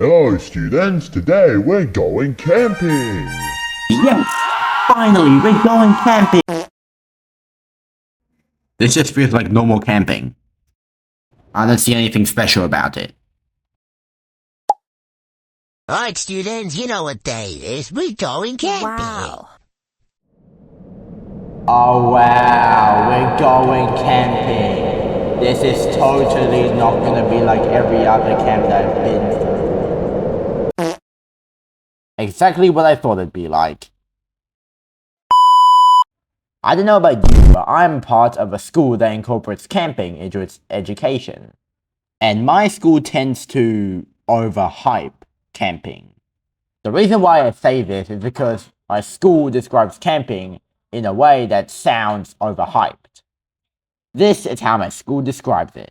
Hello students, today we're going camping! Yes! Finally, we're going camping! This just feels like normal camping. I don't see anything special about it. Alright students, you know what day it is. We're going camping. Wow. Oh wow, we're going camping. This is totally not gonna be like every other camp that I've been to. Exactly what I thought it'd be like. I don't know about you, but I'm part of a school that incorporates camping into its education. And my school tends to overhype camping. The reason why I say this is because my school describes camping in a way that sounds overhyped. This is how my school describes it.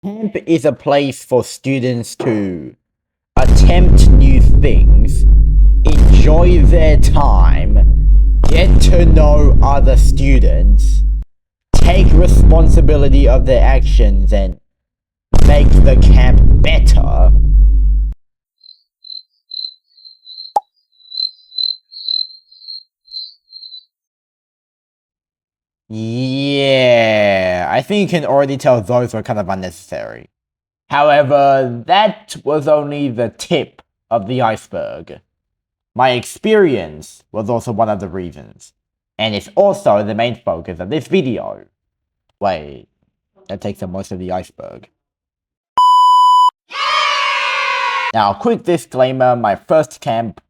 Camp is a place for students to attempt new things, enjoy their time, get to know other students, take responsibility of their actions, and make the camp better. Yeah, I think you can already tell those were kind of unnecessary. However, that was only the tip of the iceberg. My experience was also one of the reasons, and it's also the main focus of this video. Wait, that takes up most of the iceberg. Now, quick disclaimer, my first camp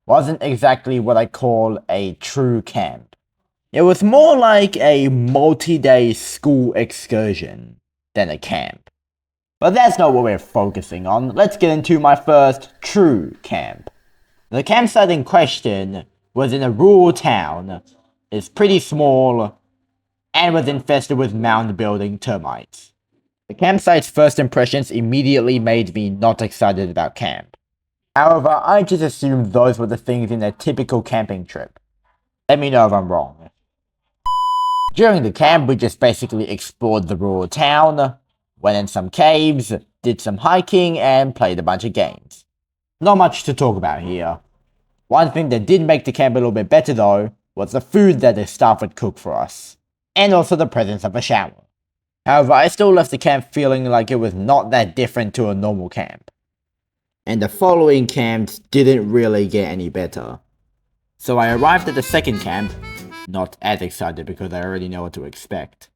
wasn't exactly what I call a true camp. It was more like a multi-day school excursion than a camp. But that's not what we're focusing on. Let's get into my first true camp. The campsite in question was in a rural town, it's pretty small, and was infested with mound-building termites. The campsite's first impressions immediately made me not excited about camp. However, I just assumed those were the things in a typical camping trip. Let me know if I'm wrong. During the camp, we just basically explored the rural town, went in some caves, did some hiking, and played a bunch of games. Not much to talk about here. One thing that did make the camp a little bit better though, was the food that the staff would cook for us, and also the presence of a shower. However, I still left the camp feeling like it was not that different to a normal camp. And the following camps didn't really get any better. So I arrived at the second camp, not as excited because I already know what to expect.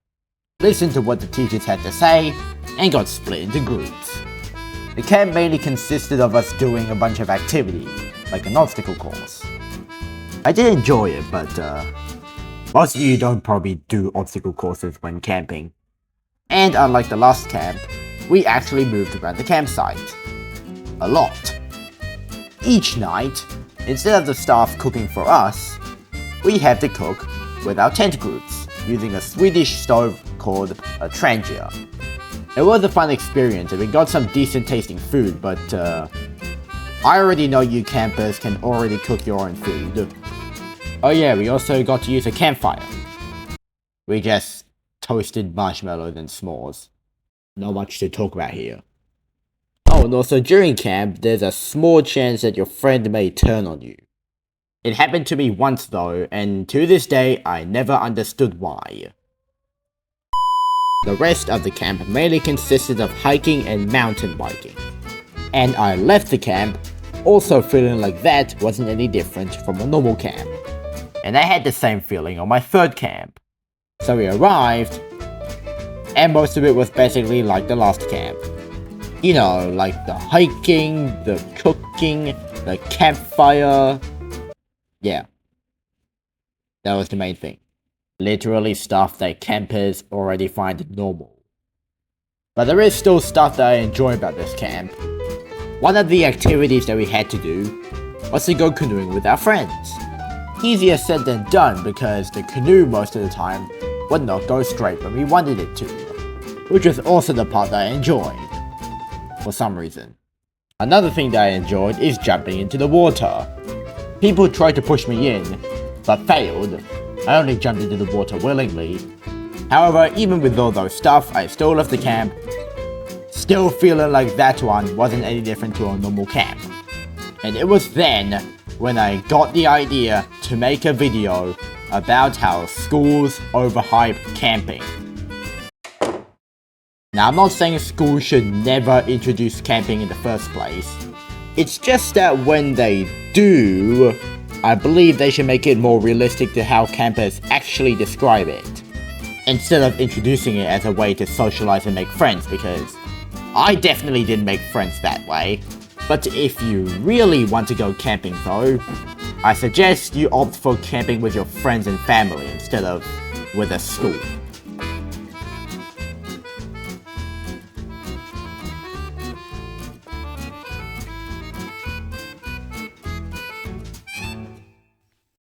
Listened to what the teachers had to say, and got split into groups. The camp mainly consisted of us doing a bunch of activities, like an obstacle course. I did enjoy it, but most of you don't probably do obstacle courses when camping. And unlike the last camp, we actually moved around the campsite. A lot. Each night, instead of the staff cooking for us, we had to cook with our tent groups, using a Swedish stove called a trangia. It was a fun experience and we got some decent tasting food, but I already know you campers can already cook your own food. Oh yeah, we also got to use a campfire. We just toasted marshmallows and s'mores. Not much to talk about here. Oh, and also during camp, there's a small chance that your friend may turn on you. It happened to me once though, and to this day, I never understood why. The rest of the camp mainly consisted of hiking and mountain biking. And I left the camp also feeling like that wasn't any different from a normal camp. And I had the same feeling on my third camp. So we arrived, and most of it was basically like the last camp. You know, like the hiking, the cooking, the campfire. Yeah. That was the main thing. Literally stuff that campers already find normal. But there is still stuff that I enjoy about this camp. One of the activities that we had to do was to go canoeing with our friends. Easier said than done because the canoe most of the time would not go straight when we wanted it to, which was also the part that I enjoyed, for some reason. Another thing that I enjoyed is jumping into the water. People tried to push me in, but failed. I only jumped into the water willingly. However, even with all those stuff, I still left the camp still feeling like that one wasn't any different to a normal camp. And it was then when I got the idea to make a video about how schools overhype camping. Now, I'm not saying schools should never introduce camping in the first place. It's just that when they do, I believe they should make it more realistic to how campers actually describe it, instead of introducing it as a way to socialize and make friends, because I definitely didn't make friends that way. But if you really want to go camping though, I suggest you opt for camping with your friends and family instead of with a school.